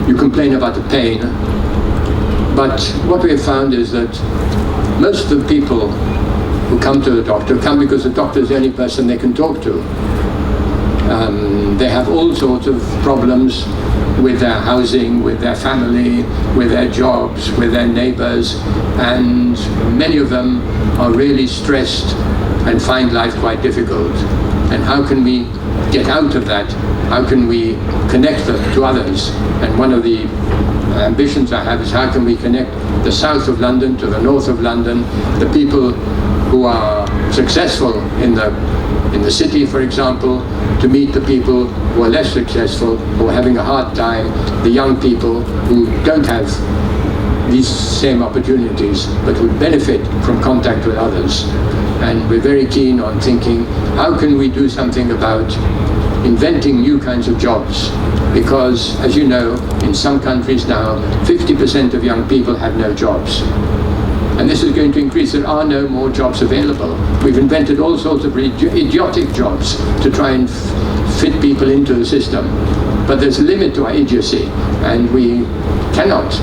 you complain about the pain. But what we have found is that most of the people who come to the doctor come because the doctor is the only person they can talk to. They have all sorts of problems with their housing, with their family, with their jobs, with their neighbors, and many of them are really stressed and find life quite difficult. And how can we get out of that? How can we connect them to others? And one of the ambitions I have is how can we connect the south of London to the north of London, the people who are successful in the city, for example, to meet the people who are less successful, who are having a hard time, the young people who don't have these same opportunities, but would benefit from contact with others. And we're very keen on thinking, how can we do something about inventing new kinds of jobs? Because, as you know, in some countries now, 50% of young people have no jobs. And this is going to increase. There are no more jobs available. We've invented all sorts of idiotic jobs to try and fit people into the system. But there's a limit to our idiocy, and we cannot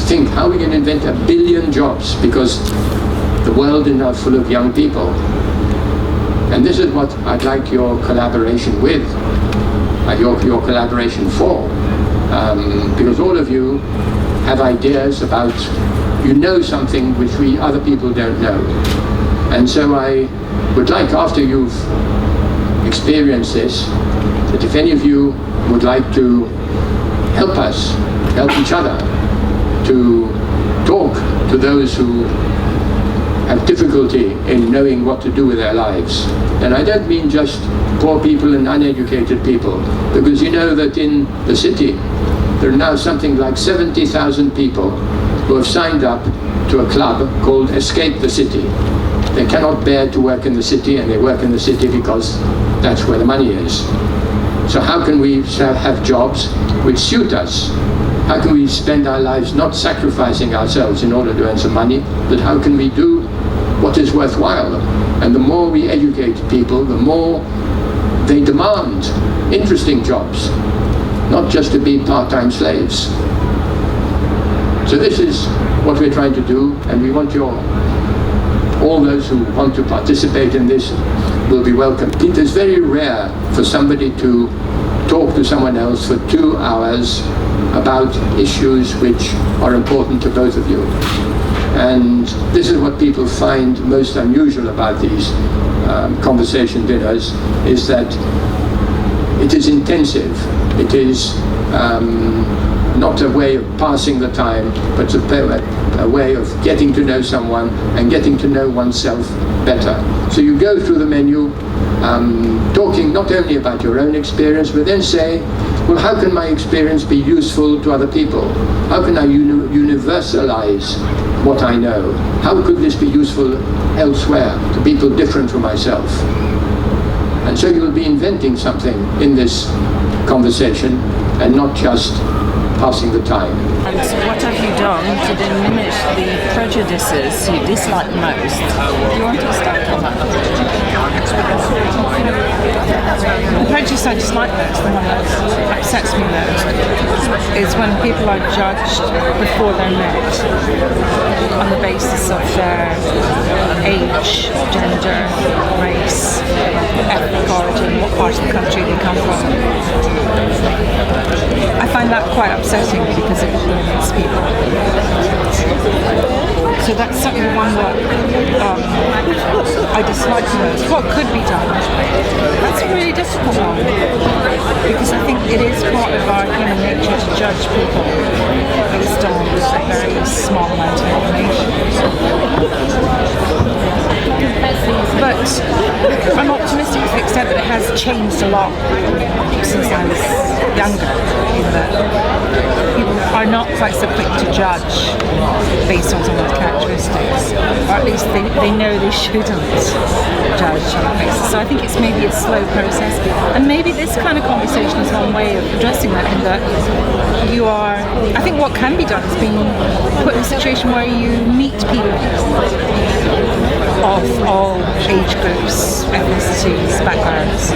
think how we can invent 1 billion jobs, because the world is now full of young people. And this is what I'd like your collaboration with, your collaboration for, because all of you have ideas about, you know something which other people don't know. And so I would like, after you've experienced this, that if any of you would like to help us, help each other, to talk to those who have difficulty in knowing what to do with their lives. And I don't mean just poor people and uneducated people, because you know that in the city there are now something like 70,000 people who have signed up to a club called Escape the City. They cannot bear to work in the city, and they work in the city because that's where the money is. So how can we have jobs which suit us? How can we spend our lives not sacrificing ourselves in order to earn some money, but how can we do what is worthwhile? And the more we educate people, the more they demand interesting jobs, not just to be part-time slaves. So this is what we're trying to do, and we want all those who want to participate in this will be welcome. It is very rare for somebody to talk to someone else for 2 hours about issues which are important to both of you. And this is what people find most unusual about these conversation dinners, is that it is intensive. It is not a way of passing the time, but a way of getting to know someone and getting to know oneself better. So you go through the menu, talking not only about your own experience, but then say, well, how can my experience be useful to other people? How can I universalize what I know? How could this be useful elsewhere, to people different from myself? And so you'll be inventing something in this conversation and not just passing the time. And what have you done to diminish the prejudices you dislike most? Do you want to start on that? The prejudice I dislike most, the one that upsets me most, is when people are judged before they're met on the basis of their age, gender, race, ethnic origin, what part of the country they come from. I find that quite upsetting because it limits people. So that's certainly one that I dislike most. What could be done? That's a really difficult one, because I think it is part of our human nature to judge people based on a very small amount of information. But I'm optimistic to the extent that it has changed a lot since I was younger, in that people are not quite so quick to judge based on some of those characteristics, or at least they know they shouldn't judge on that basis. So I think it's maybe a slow process, and maybe this kind of conversation is one way of addressing that, in that I think what can be done is being put in a situation where you meet people of all age groups, ethnicities, backgrounds.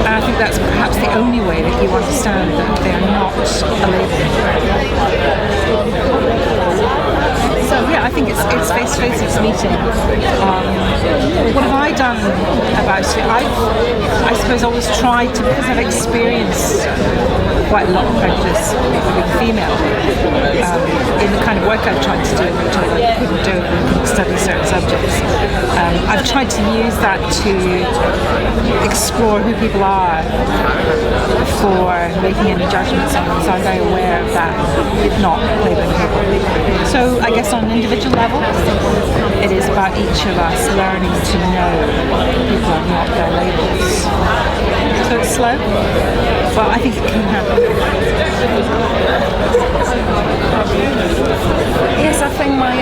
And I think that's perhaps the only way that you understand that they are not a label. So yeah, I think it's face-to-face, it's meeting. What have I done about it? I suppose always tried to, because I've experienced quite a lot of prejudice being female in the kind of work I've tried to do, which I couldn't do and couldn't study certain subjects. I've tried to use that to explore who people are before making any judgments on them, so I'm very aware of that, if not labeling people. So I guess on an individual level, it is about each of us learning to know people are not their labels. So it's slow, but I think it can happen. Yes, I think my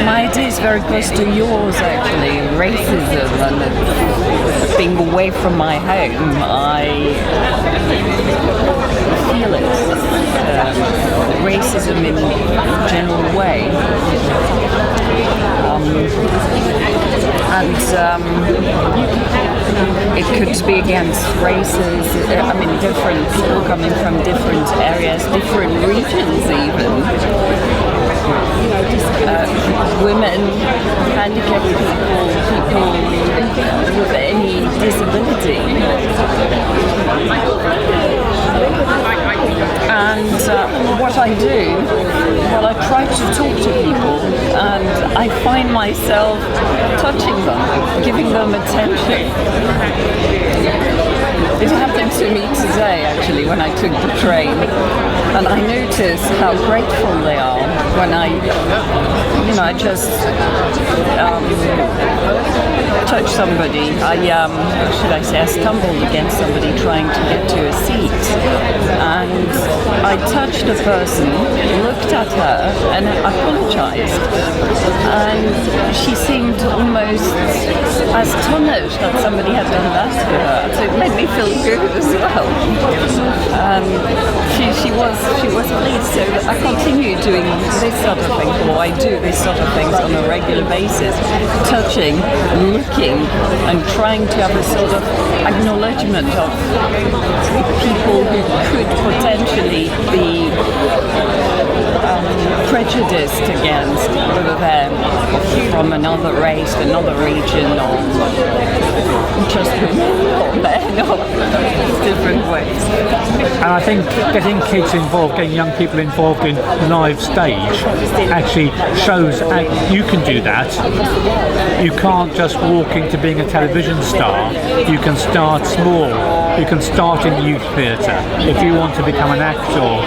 idea is very close to yours actually. Racism and being away from my home, I feel it. Racism in a general way. It could be against races, different people coming from different areas, different regions even. Women, handicapped people with any disability. And what I do, I try to talk to people, and I find myself touching them, giving them attention. It happened to me today, actually, when I took the train, and I noticed how grateful they are when I just touch somebody. I stumbled against somebody trying to get to a seat, and I touched a person, looked at her, and apologized, and she seemed almost astonished that somebody had done that to her. So it made me feel good as well. She was pleased. So I continue doing this sort of thing, or I do this sort of things on a regular basis, touching, looking, and trying to have a sort of acknowledgement of people who could potentially be prejudiced against, whether they're from another race, another region, or just women or men, or different ways. And I think getting kids involved, getting young people involved in live stage actually shows you can do that. You can't just walk into being a television star. You can start small. You can start in youth theatre. If you want to become an actor,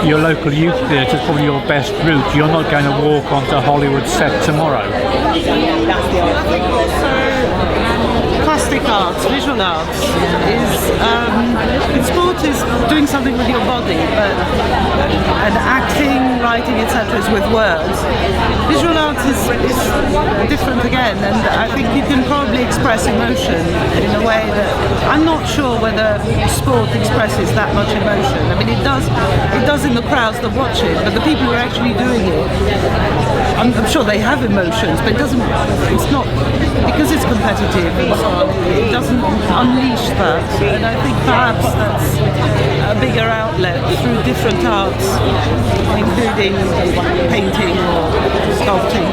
your local youth theatre is probably your best route. You're not going to walk onto a Hollywood set tomorrow. Plastic arts, visual arts sport is doing something with your body, and acting, writing, etc. is with words. Visual arts is different again, and I think you can probably express emotion in a way that I'm not sure whether sport expresses that much emotion. I mean, it does in the crowds that watch it, but the people who are actually doing it, I'm sure they have emotions, but it's not, because it's competitive and so on, it doesn't unleash that. And I think perhaps that's a bigger outlet through different arts, including painting or sculpting.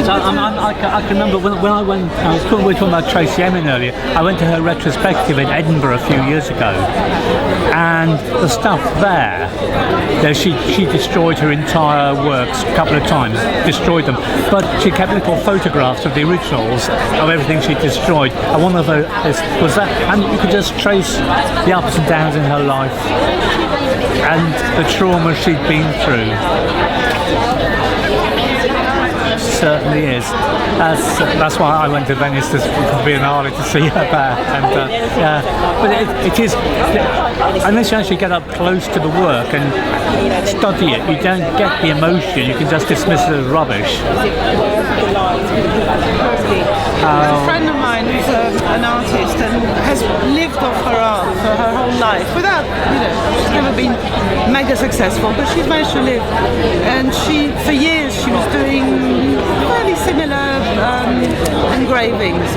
I can remember when I went, we were talking about Tracy Emin earlier, I went to her retrospective in Edinburgh a few years ago, and the stuff there she destroyed her entire works a couple of times, destroyed them, but she kept little photographs of the originals of everything she destroyed, and one of those was that, and you could just trace the ups and downs in her life and the trauma she'd been through. Certainly is. That's why I went to Venice to Biennale to see her there. And but it is, unless you actually get up close to the work and study it, you don't get the emotion. You can just dismiss it as rubbish. A friend of mine who's an artist and has lived off her art for her whole life without, she's never been mega successful, but she's managed to live. And for years, she was doing fairly similar engravings.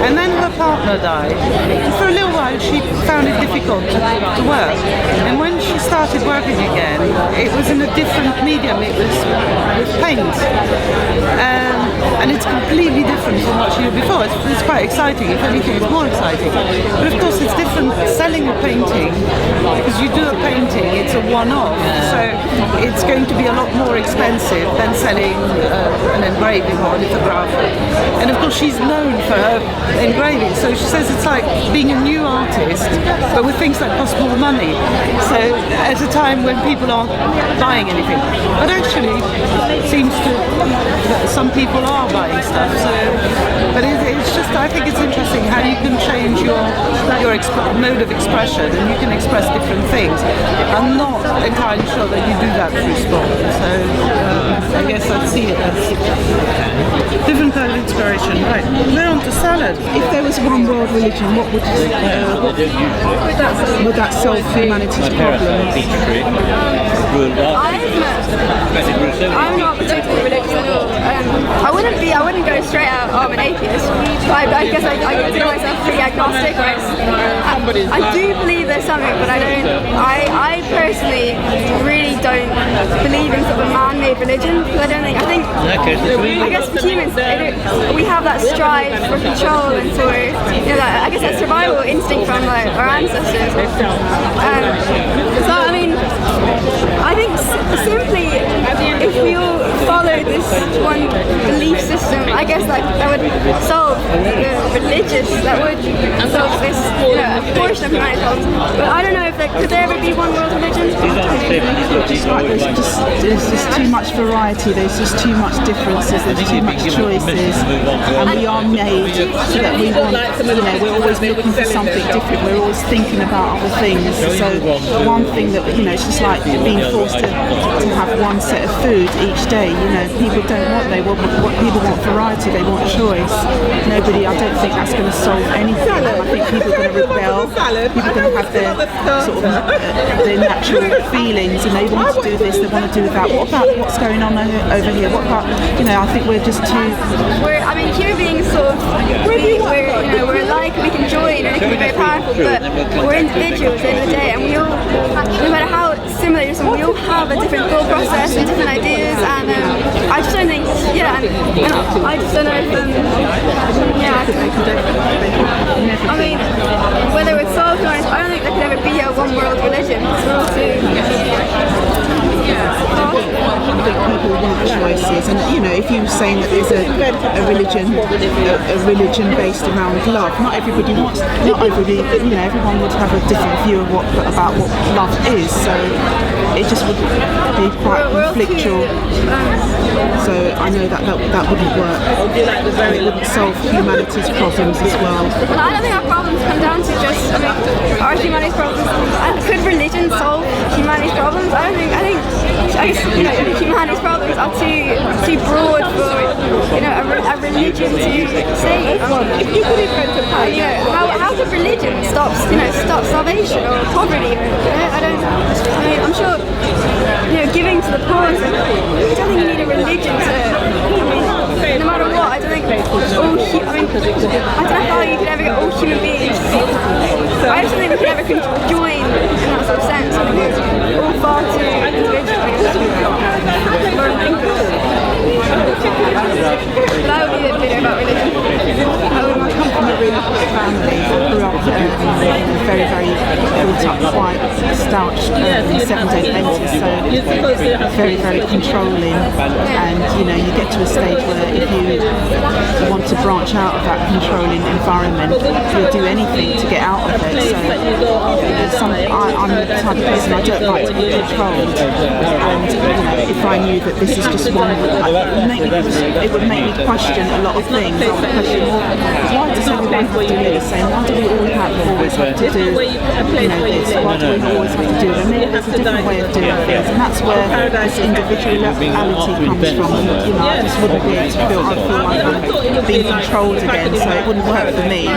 And then her partner died. And for a little while, she found it difficult to work. And when she started working again, it was in a different medium. It was with paint. And it's completely different from what she did before. It's quite exciting. If anything, it's more exciting. But of course, it's different selling a painting, because you do a painting, it's a one-off. So it's going to be a lot more expensive than selling an engraving or a lithograph. And of course, she's known for her engraving. So she says it's like being a new artist, but with things that cost more money. So at a time when people aren't buying anything. But actually, it seems some people are buying stuff. So, but it's just, I think it's interesting how you can change your mode of expression, and you can express different things. I'm not entirely sure that you do that through sport. So I guess I'd see it as different kind of inspiration. Right, we're on to salad. If there was one world religion, what would that solve humanity's problems? I'm not particularly religious at all. I wouldn't go straight out, I'm an atheist. I guess I consider myself pretty agnostic. I do believe there's something, but I personally really don't believe in sort of a man-made religion. I guess for humans, we have that strive for control and for, I guess that survival instinct from our ancestors. So I mean, I think simply if we all followed this one belief system, I guess that would solve the religious, that would solve this portion of humanity's problems. But I don't know if could there ever be one world religion? There's just too much variety, there's just too much differences, there's too much choices, and we are made so that we want, we're always looking for something different, we're always thinking about other things. So one thing that, it's just like being forced to have one set of food each day. People don't want, people want variety, they want choice. I don't think that's going to solve anything. I think people are going to rebel, people are going to have their sort of their natural feelings, and they want to do this, they want to do that. What about what's going on over here? What about, I think we're just too... human beings sort of, we're alike, we can join, and it can be very powerful, but we're individuals at the end of the day, and we all, no matter how similar you are, we all have a different thought process and different ideas, and I just don't think, and I just don't know if, whether it's solved or not, I don't think there could ever be a one world religion. We're all too... I think people want choices, and if you're saying that there's a religion based around love, not everybody, everyone would have a different view of about what love is, so it just would be quite conflictual. So I know that wouldn't work. It wouldn't solve humanity's problems as well. Well, I don't think our problems come down to just, our humanity's problems. Could religion solve humanity's problems? I guess humanity's problems are too broad for a religion to say. If you could invent a pie, how could religion stop starvation or poverty? I'm sure giving to the poor. I don't think you need a religion to. No matter what, I don't think all. I don't know how you could ever get all human beings. I just don't think we could ever join in that sort of sense. I think it's all far too individual. But I would be a bit bitter about religion. I come from a really good family. I grew up very, very built up, quite stout Seventh-day Adventists, so very, very controlling. And you get to a stage where if you want to branch out of that controlling environment, you'll do anything to get out of it. So I'm the type of person, I don't like to be controlled. And if I knew that this is just one, it would make me question a lot of things. I would question, why does everyone have to do this? And why do we always have to do this? Why do we always have to do it? And there's a different way of doing things, and that's where this individuality comes from. And I just wouldn't be able to feel like I'm being controlled again, so it wouldn't work for me.